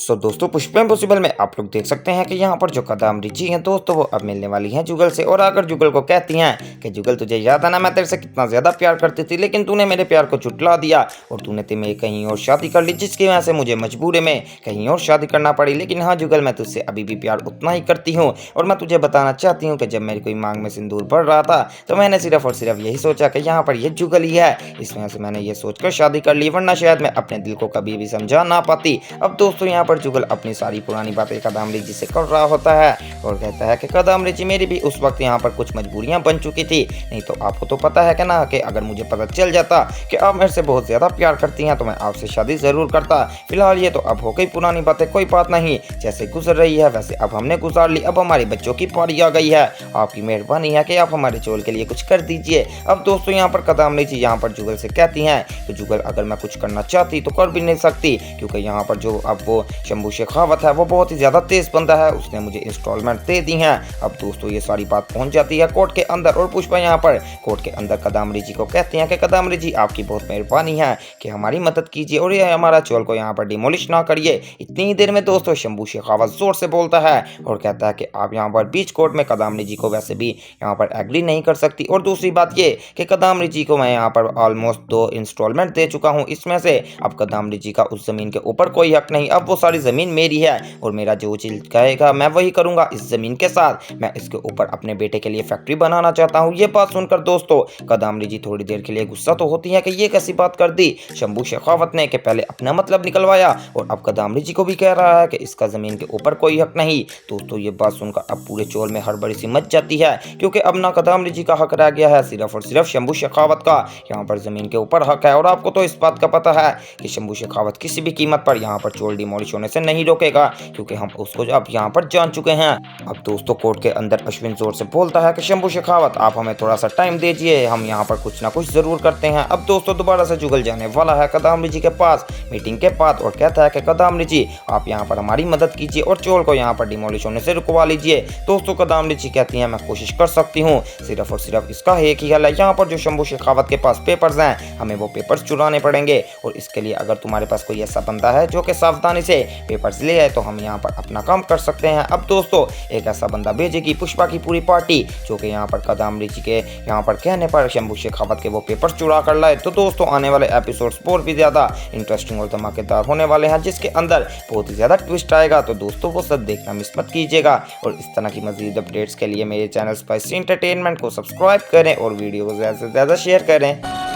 दोस्तों पुष्पा इम्पॉसिबल में आप लोग देख सकते हैं कि यहाँ पर जो कदम रिची हैं दोस्तों वो अब मिलने वाली हैं जुगल से। और आकर जुगल को कहती हैं कि जुगल तुझे याद है ना, मैं तेरे से कितना ज़्यादा प्यार करती थी, लेकिन तूने मेरे प्यार को झुठला दिया और तूने मेरे कहीं और शादी कर ली, जिसकी वजह से मुझे मजबूरी में कहीं और शादी करना पड़ी। लेकिन हाँ जुगल, मैं तुझसे अभी भी प्यार उतना ही करती हूँ और मैं तुझे बताना चाहती हूँ कि जब मेरी कोई मांग में सिंदूर पड़ रहा था तो मैंने सिर्फ और सिर्फ यही सोचा कि यहाँ पर ये जुगल ही है, इस वजह से मैंने ये सोचकर शादी कर ली, वरना शायद मैं अपने दिल को कभी भी समझा ना पाती। अब दोस्तों यहाँ पर जुगल अपनी सारी पुरानी बातें कदम जी से कर रहा होता है और कहता है कि कदम जी मेरी भी उस वक्त यहाँ पर कुछ मजबूरियां बन चुकी थी, नहीं तो आपको तो पता है कि ना कि अगर मुझे पता चल जाता कि आप मेरे से बहुत ज़्यादा प्यार करती हैं तो मैं आपसे शादी ज़रूर करता। फिलहाल ये तो अब हो गई पुरानी बातें, कोई बात नहीं, जैसे गुजर रही है वैसे अब हमने गुजार ली, अब हमारे बच्चों की पारी आ गई है, आपकी मेहरबानी है कि आप हमारे चोल के लिए कुछ कर दीजिए। अब दोस्तों यहाँ पर कदम जी यहाँ पर जुगल से कहती हैं कि जुगल अगर मैं कुछ करना चाहती तो कर भी नहीं सकती, क्योंकि यहाँ पर जो अब वो शंभू शेखावत है वो बहुत ही ज़्यादा तेज़ बंदा है, उसने मुझे इंस्टॉलमेंट दे दी हैं। अब दोस्तों ये सारी बात पहुंच जाती है कोर्ट के अंदर और पुष्पा यहाँ पर कोर्ट के अंदर कदम जी को कहते हैं कि कदम जी आपकी बहुत मेहरबानी है कि हमारी मदद कीजिए और ये हमारा चोल को यहाँ पर डिमोलिश ना करिए। इतनी ही देर में दोस्तों शंभू शेखावत जोर से बोलता है और कहता है कि आप यहाँ पर बीच कोर्ट में कदम जी को वैसे भी यहाँ पर एग्री नहीं कर सकती, और दूसरी बात ये कि कदम जी को मैं यहाँ पर ऑलमोस्ट 2 इंस्टॉलमेंट दे चुका हूँ, इसमें से अब कदम जी का उस जमीन के ऊपर कोई हक नहीं, अब वो सारी जमीन मेरी है और मेरा जो चीज कहेगा मैं वही करूंगा इस जमीन के साथ। मैं इसके ऊपर अपने बेटे के लिए फैक्ट्री बनाना चाहता हूँ। ये बात सुनकर दोस्तों कदम जी थोड़ी देर के लिए गुस्सा तो होती है कि ये कैसी बात कर दी शंभू शेखावत ने, कि पहले अपना मतलब निकलवाया और अब कदम जी को भी कह रहा है कि इसका जमीन के ऊपर कोई हक नहीं। दोस्तों ये बात सुनकर अब पूरे चोल में हड़बड़ी सी मच जाती है, क्योंकि अब ना कदम जी का हक रह गया है, सिर्फ और सिर्फ शंभू शेखावत का यहाँ पर जमीन के ऊपर हक है। और आपको तो इस बात का पता है कि शंभू शेखावत किसी भी कीमत पर यहाँ पर चोल डिमोलिश होने से नहीं रोकेगा, क्योंकि हम उसको अब यहाँ पर जान चुके हैं। अब दोस्तों कोर्ट के अंदर अश्विन जोर से बोलता है कि शंभू शेखावत आप हमें थोड़ा सा टाइम दीजिए, हम यहाँ पर कुछ ना कुछ जरूर करते हैं। अब दोस्तों दोबारा से जुगल जाने वाला है कदम जी के पास मीटिंग के बाद और कहता है कि कदम जी आप यहाँ पर हमारी मदद कीजिए और चोल को यहाँ पर डिमोलिश होने से रुकवा लीजिए। दोस्तों कदम जी कहती हैं मैं कोशिश कर सकती हूँ, सिर्फ और सिर्फ इसका एक ही हल है, यहाँ पर जो शंभू शेखावत के पास पेपर्स हैं हमें वो पेपर्स चुराने पड़ेंगे, और इसके लिए अगर तुम्हारे पास कोई ऐसा बंदा है जो कि सावधानी से पेपर्स ले आए तो हम यहाँ पर अपना काम कर सकते हैं। अब दोस्तों एक ऐसा बंदा भेजेगी पुष्पा की पूरी पार्टी जो कि यहाँ पर कदम जी के यहाँ पर कहने पर शंभू शेखावत के वो पेपर्स चुरा कर लाए। तो दोस्तों आने वाले एपिसोड्स और भी ज़्यादा इंटरेस्टिंग और धमाकेदार होने वाले हैं, जिसके अंदर बहुत ही ज़्यादा ट्विस्ट आएगा, तो दोस्तों वो सब देखना मिस मत कीजिएगा। और इस तरह की मजीद अपडेट्स के लिए मेरे चैनल स्पाइसी एंटरटेनमेंट को सब्सक्राइब करें और वीडियो को ज़्यादा से ज़्यादा शेयर करें।